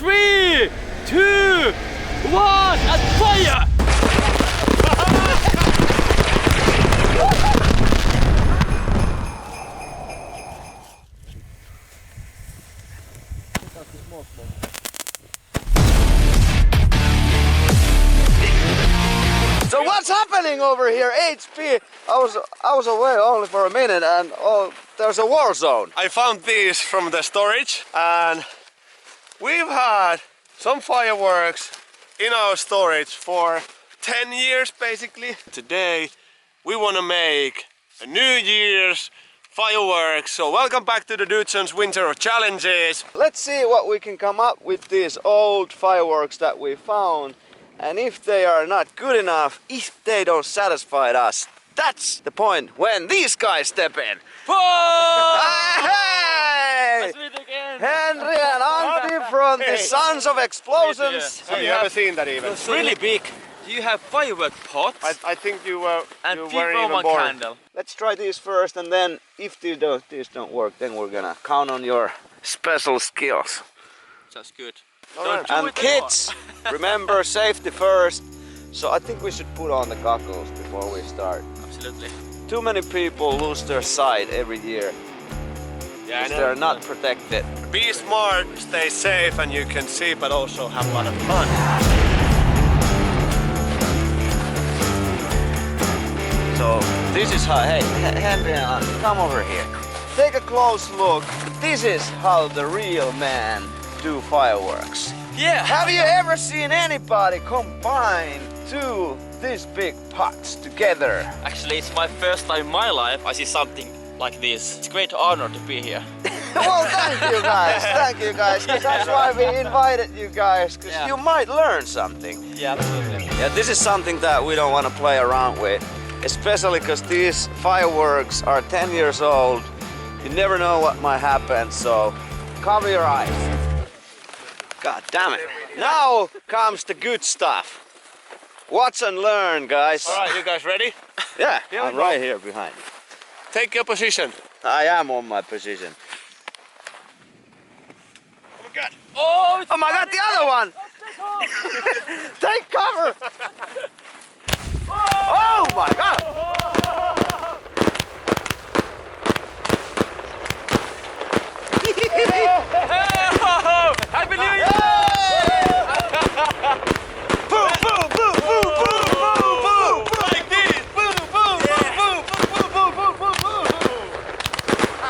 3, 2, 1, and fire! So what's happening over here? HP, I was away only for a minute and oh, there's a war zone. I found these from the storage and we've had some fireworks in our storage for 10 years basically. Today we want to make a New Year's fireworks. So welcome back to the Dudson's Winter of Challenges. Let's see what we can come up with these old fireworks that we found. And if they are not good enough, if they don't satisfy us, that's the point when these guys step in. Hey! Let's meet again! Henry and Antti from the Sons of Explosions. Have you ever seen that even? It's really big. You have firework pots I think you were and you few weren't even Roman born. candle. Let's try these first, and then if these don't work, then we're gonna count on your special skills. That's good. Alright. Do And it kids, remember safety first. So I think we should put on the goggles before we start. Absolutely. Too many people lose their sight every year Yeah, because they're not protected. Be smart, stay safe, and you can see, but also have a lot of fun. So this is how, hey, Henry, come over here. Take a close look. This is how the real man do fireworks. Yeah! Have you ever seen anybody combine two these big pots together? Actually, it's my first time in my life I see something like this. It's a great honor to be here. Well, thank you guys, 'cause that's why we invited you guys, because Yeah. you might learn something. Yeah, absolutely. Yeah, this is something that we don't want to play around with, especially because these fireworks are 10 years old. You never know what might happen, so cover your eyes. God damn it. Now comes the good stuff. Watch and learn, guys. Alright, you guys ready? Yeah, Here we I'm go. right here behind you. Take your position. I am on my position. Oh my god. Oh, Oh my god, the other one! Take cover! Oh my god! Happy New Year! Boom, boom, boom, boom, boom, boom, boom! Like this. Boom, boom, boom, boom, boom, boom, boom, boom, boom, boom.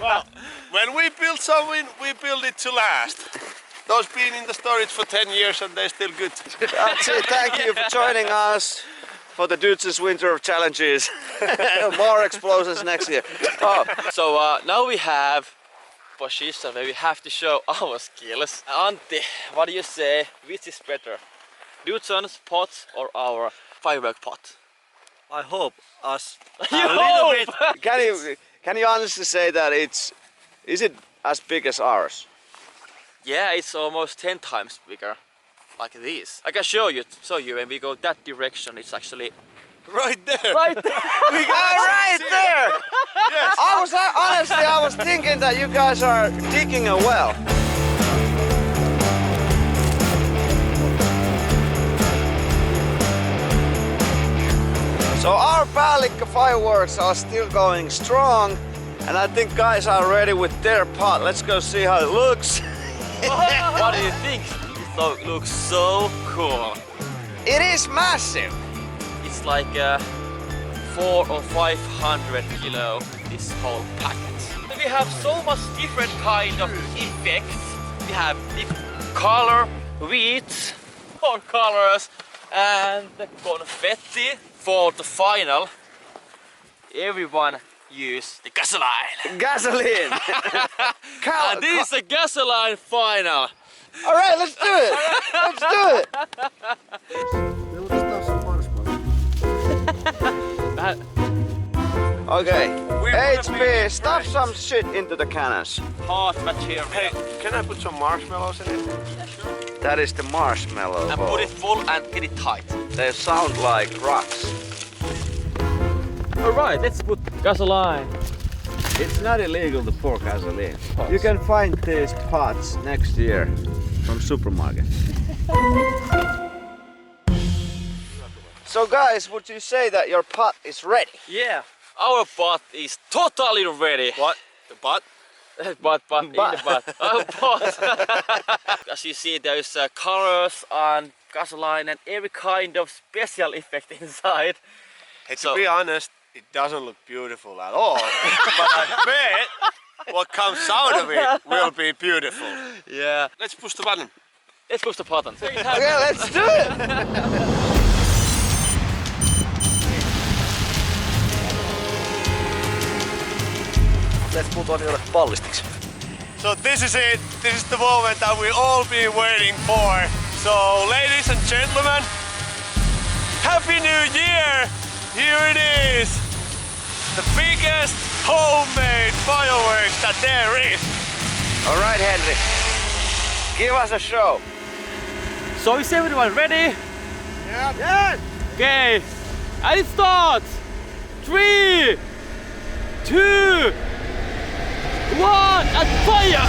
Well, when we build something, we build it to last. Those been in the storage for 10 years and they're still good. That's it, thank you for joining us for the Dudson's Winter of Challenges. More explosions next year. Oh, So now we have position where we have to show our skills. Antti, what do you say? Which is better? Dudson's pot or our firework pot? I hope us You a little hope! bit. can you honestly say that is it as big as ours? Yeah, it's almost 10 times bigger. Like this. I can show you when we go that direction. It's actually Right there. right All right there! Yes. I was thinking that you guys are digging a well. So our Päällikkö fireworks are still going strong, and I think guys are ready with their pot. Let's go see how it looks. What do you think? It looks so cool. It is massive. It's like 400 or 500 kilo, this whole packet. We have so much different kind of effects. We have different color, width, 4 colors, and the confetti for the final. Everyone use the gasoline. Gasoline. And this is the gasoline final. All right, let's do it. Let's do it. Okay. HP, stuff some shit into the cannons. Hard material. Hey, can I put some marshmallows in it? Yeah, sure. That is the marshmallow And hole. put it full and get it tight. They sound like rocks. Alright, let's put gasoline. It's not illegal to pour gasoline. You can find these pots next year from supermarket. So guys, would you say that your pot is ready? Yeah. Our pot is totally ready. What? The butt? But in the butt. Our pot. As you see, there's colors and gasoline and every kind of special effect inside. Hey, to So- be honest, it doesn't look beautiful at all. But I bet what comes out of it will be beautiful. Yeah. Let's push the button. Let's push the button. Okay, let's do it! Let's put on your ballistiksi. So this is it. This is the moment that we all been waiting for. So ladies and gentlemen, Happy New Year! Here it is. The biggest homemade fireworks that there is. All right, Henry. Give us a show. So is everyone ready? Yeah. Okay. And it starts. 3, 2, 1, and fire!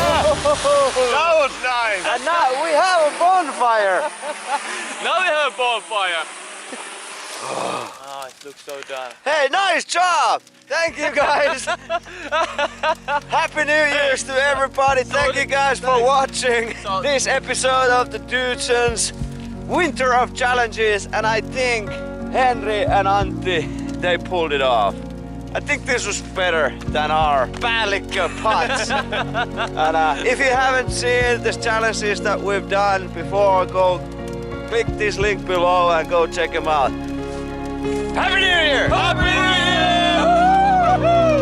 That was nice. And now we have a bonfire. Now we have a bonfire. Oh, it looks so done. Hey, nice job. Thank you guys. Happy New Year's to everybody. Thank you guys for watching this episode of the Dudesons Winter of Challenges. And I think Henry and Antti, they pulled it off. I think this was better than our Päällikkö pots. And if you haven't seen the challenges that we've done before, go click this link below and go check them out. Happy New Year! Happy New Year!